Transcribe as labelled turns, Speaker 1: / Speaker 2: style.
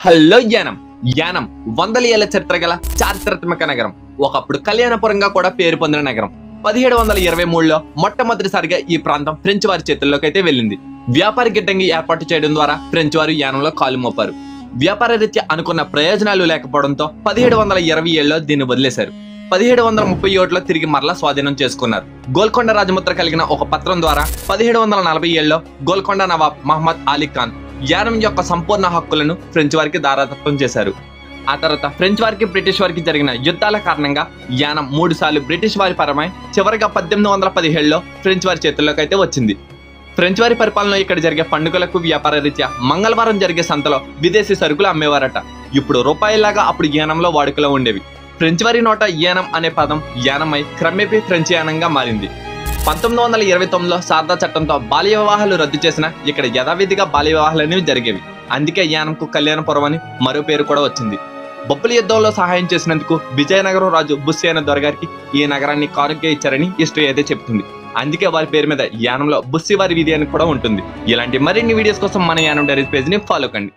Speaker 1: Hello Yanam. Yanam వందల ఏళ్ల చరిత్ర గల చారిత్రాత్మక నగరం. ఒకప్పుడు కళ్యాణపురంగా కూడా పేరు పొందిన నగరం. 1723లో మొట్టమొదటిసారిగా ఈ ప్రాంతం ఫ్రెంచ్ వారి చేతుల్లోకి అయితే వెళ్ళింది. వ్యాపార గిడ్డంగి ఏర్పాటు చేయడం ద్వారా ఫ్రెంచ్ వారు యానంలో కాలు మోపారు. వ్యాపార రీత్యా అనుకున్న ప్రయోజనాలు లేకపోవడంతో 1727లో దీన్ని వదిలేశారు. 1737లో తిరిగి మరలా స్వాధీనం చేసుకున్నారు. గోల్కొండ రాజముద్ర కలిగిన ఒక పత్రం ద్వారా 1747లో గోల్కొండ నవాబ్ మహమ్మద్ అలీ ఖాన్ యానం యొక్క సంపూర్ణ హక్కులను ఫ్రెంచ్ వారికి దారాదత్తం చేశారు. ఆ తర్వాత ఫ్రెంచ్ వారికి బ్రిటిష్ వారికి జరిగిన యుద్ధాల కారణంగా యానం 3 సార్లు బ్రిటిష్ వారి పరమై చివరిగా 1817లో ఫ్రెంచ్ వారి చేతుల్లోకి అయితే వచ్చింది. ఫ్రెంచ్ వారి పరిపాలనలో ఇక్కడ జరిగే పండుగలకు వ్యాపార రీత్యా మంగళవారం జరిగే సంతలో విదేశీ సరుకులు అమ్మేవారట. ఇప్పుడు రూపాయలాగా అప్పుడు యానంలో వాడుకలో ఉండేవి. ఫ్రెంచ్ వారి నోట యానం అనే పదం యానమై క్రమేపీ ఫ్రెంచ్ యానంగా మారింది. 1929లో సారదా చట్టంతో బాల్య వివాహాలు రద్దు చేసిన ఇక్కడ యథావిధిగా బాల్య వివాహాలు అనేవి జరిగేవి. అందుకే యానంకు కళ్యాణపురం అని మరో పేరు కూడా వచ్చింది. బొబ్బుల యుద్ధంలో సహాయం చేసినందుకు విజయనగరం రాజు బుస్సి అనే దొరగారికి ఈ నగరాన్ని కానుకగా ఇచ్చారని హిస్టరీ అయితే చెప్తుంది. అందుకే వారి పేరు మీద యానంలో బుస్సి వారి వీధి అని కూడా ఉంటుంది. ఇలాంటి మరిన్ని వీడియోస్ కోసం మన యానం డైరీస్ పేజ్ ని ఫాలో కండి.